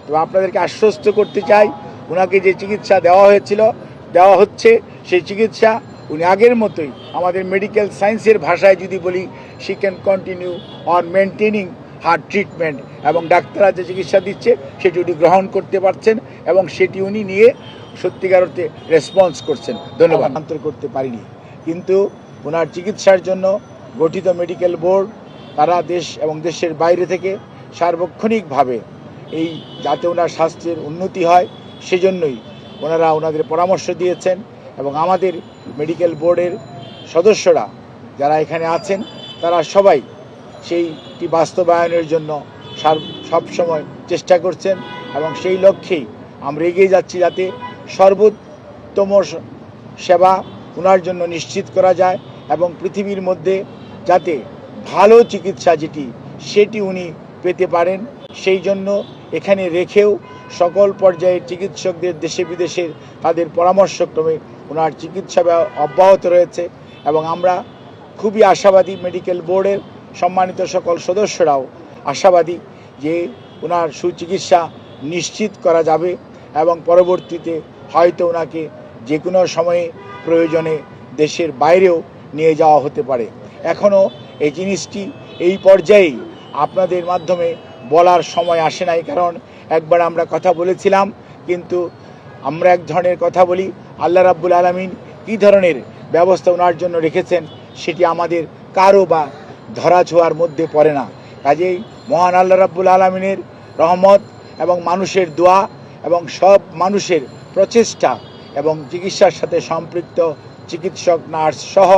তো আপনাদেরকে আশ্বস্ত করতে চাই, ওনাকে যে চিকিৎসা দেওয়া হচ্ছে সেই চিকিৎসা উনি আগের মতোই, আমাদের মেডিকেল সায়েন্সের ভাষায় যদি বলি, she can continue on maintaining heart treatment, এবং ডাক্তাররা যে চিকিৎসা দিচ্ছে সেটি উনি গ্রহণ করতে পারছেন এবং সেটি উনি নিয়ে সত্যিকার অর্থে রেসপন্স করছেন। ধন্যবাদ। অন্তর করতে পারিনি, কিন্তু ওনার চিকিৎসার জন্য গঠিত মেডিকেল বোর্ড তারা দেশ এবং দেশের বাইরে থেকে সার্বক্ষণিকভাবে এই যাতে ওনার স্বাস্থ্যের উন্নতি হয় সেজন্যই ওনারা ওনাদের পরামর্শ দিয়েছেন, এবং আমাদের মেডিকেল বোর্ডের সদস্যরা যারা এখানে আছেন তারা সবাই সেইটি বাস্তবায়নের জন্য সবসময় চেষ্টা করছেন, এবং সেই লক্ষ্যেই আমরা এগিয়ে যাচ্ছি যাতে সর্বোত্তম সেবা ওনার জন্য নিশ্চিত করা যায়, এবং পৃথিবীর মধ্যে যাতে ভালো চিকিৎসা সেটি উনি পেতে পারেন সেই জন্য এখানে রেখেও সকল পর্যায়ের চিকিৎসকদের দেশে বিদেশের তাদের পরামর্শক্রমে ওনার চিকিৎসা অব্যাহত রয়েছে, এবং আমরা খুবই আশাবাদী, মেডিকেল বোর্ডের সম্মানিত সকল সদস্যরাও আশাবাদী যে ওনার সুচিকিৎসা নিশ্চিত করা যাবে, এবং পরবর্তীতে হয়তো ওনাকে যে কোনো সময়ে প্রয়োজনে দেশের বাইরেও নিয়ে যাওয়া হতে পারে। এখনও এই জিনিসটি এই পর্যায়েই আপনাদের মাধ্যমে বলার সময় আসে নাই, কারণ একবার আমরা কথা বলেছিলাম, কিন্তু আমরা এক ধরনের কথা বলি, আল্লাহ রাব্বুল আলামিন কী ধরনের ব্যবস্থা ওনার জন্য রেখেছেন সেটি আমাদের কারো বা ধরাছোঁয়ার মধ্যে পড়ে না। কাজেই মহান আল্লাহ রাব্বুল আলামিনের রহমত এবং মানুষের দোয়া এবং সব মানুষের প্রচেষ্টা এবং চিকিৎসার সাথে সম্পৃক্ত চিকিৎসক, নার্স সহ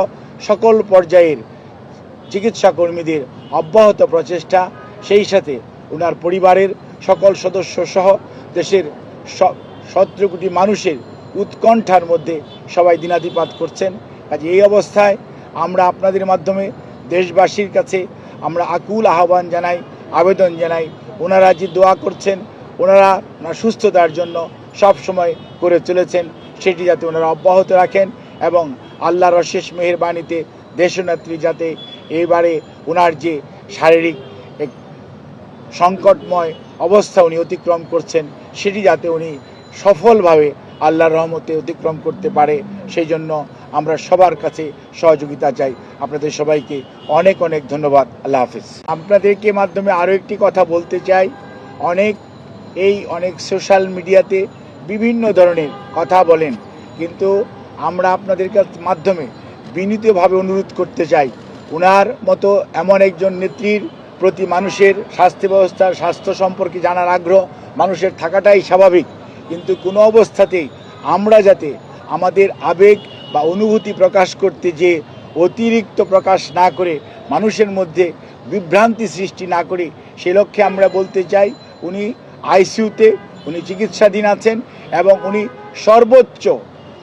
সকল পর্যায়ের চিকিৎসা কর্মীদের অব্যাহত প্রচেষ্টা, সেই সাথে ওনার পরিবারের সকল সদস্য সহ দেশের 17 কোটি মানুষের উৎকণ্ঠার মধ্যে সবাই দিনাতিপাত করছেন। কাজে এই অবস্থায় আমরা আপনাদের মাধ্যমে দেশবাসীর কাছে আমরা আকুল আহ্বান জানাই, আবেদন জানাই, ওনারা যে দোয়া করছেন, ওনার সুস্থতার জন্য সব সময় করে চলেছেন, সেটি যাতে ওনারা অব্যাহত রাখেন, এবং আল্লাহর অশেষ মেহেরবানিতে দেশনেত্রী যাতে এবারে ওনার যে শারীরিক এক সংকটময় অবস্থা উনি অতিক্রম করছেন সেটি যাতে উনি সফলভাবে আল্লাহর রহমতে অতিক্রম করতে পারে, সেই জন্য আমরা সবার কাছে সহযোগিতা চাই। আপনাদের সবাইকে অনেক অনেক ধন্যবাদ। আল্লাহ হাফিজ। আপনাদেরকে মাধ্যমে আরও একটি কথা বলতে চাই, অনেক সোশ্যাল মিডিয়াতে বিভিন্ন ধরনের কথা বলেন, কিন্তু আমরা আপনাদের মাধ্যমে বিনীতভাবে অনুরোধ করতে চাই, ওনার মতো এমন একজন নেত্রীর প্রতি মানুষের স্বাস্থ্য সম্পর্কে জানার আগ্রহ মানুষের থাকাটাই স্বাভাবিক, কিন্তু কোনো অবস্থাতেই আমরা যাতে আমাদের আবেগ বা অনুভূতি প্রকাশ করতে যে অতিরিক্ত প্রকাশ না করে মানুষের মধ্যে বিভ্রান্তি সৃষ্টি না করে, সে লক্ষ্যে আমরা বলতে চাই, উনি আইসিইউতে উনি চিকিৎসাধীন আছেন, এবং উনি সর্বোচ্চ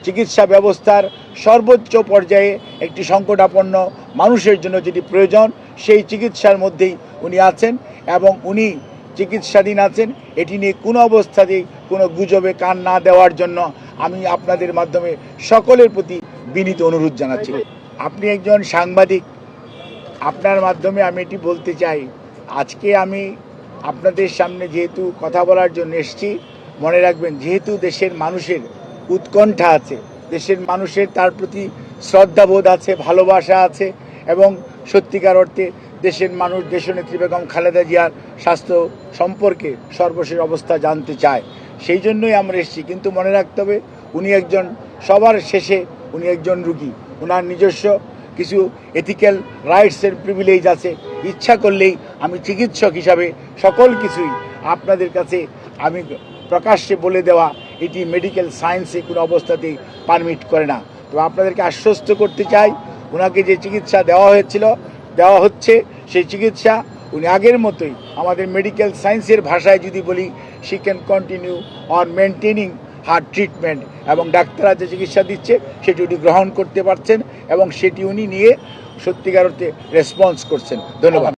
চিকিৎসা ব্যবস্থার সর্বোচ্চ পর্যায়ে একটি সংকটাপন্ন মানুষের জন্য যেটি প্রয়োজন সেই চিকিৎসার মধ্যেই উনি আছেন, এবং উনি চিকিৎসাধীন আছেন। এটি নিয়ে কোনো অবস্থাতেই কোনো গুজবে কান না দেওয়ার জন্য আমি আপনাদের মাধ্যমে সকলের প্রতি বিনীত অনুরোধ জানাচ্ছি। আপনি একজন সাংবাদিক, আপনার মাধ্যমে আমি এটি বলতে চাই, আজকে আমি আপনাদের সামনে যেহেতু কথা বলার জন্য এসেছি, মনে রাখবেন যেহেতু দেশের মানুষের উৎকণ্ঠা আছে, দেশের মানুষের তার প্রতি শ্রদ্ধাবোধ আছে, ভালোবাসা আছে, এবং সত্যিকার অর্থে দেশের মানুষ দেশনেত্রী বেগম খালেদা জিয়ার স্বাস্থ্য সম্পর্কে সর্বশেষ অবস্থা জানতে চায়, সেই জন্যই আমরা এসেছি। কিন্তু মনে রাখতে হবে উনি একজন সবার শেষে উনি একজন রুগী, ওনার নিজস্ব কিছু এথিক্যাল রাইটসের প্রিভিলেজ আছে। ইচ্ছা করলেই আমি চিকিৎসক হিসাবে সকল কিছুই আপনাদের কাছে আমি প্রকাশ্যে বলে দেওয়া এটি মেডিকেল সায়েন্সে কোনো অবস্থাতেই পারমিট করে না। তো আপনাদেরকে আশ্বস্ত করতে চাই, ওনাকে যে চিকিৎসা দেওয়া হচ্ছে সেই চিকিৎসা উনি আগের মতোই, আমাদের মেডিকেল সায়েন্সের ভাষায় যদি বলি, she can continue on maintaining heart treatment, এবং ডাক্তাররা যে চিকিৎসা দিচ্ছে সেটি উনি গ্রহণ করতে পারছেন এবং সেটি উনি নিয়ে সত্যিকার অর্থে রেসপন্স করছেন। ধন্যবাদ।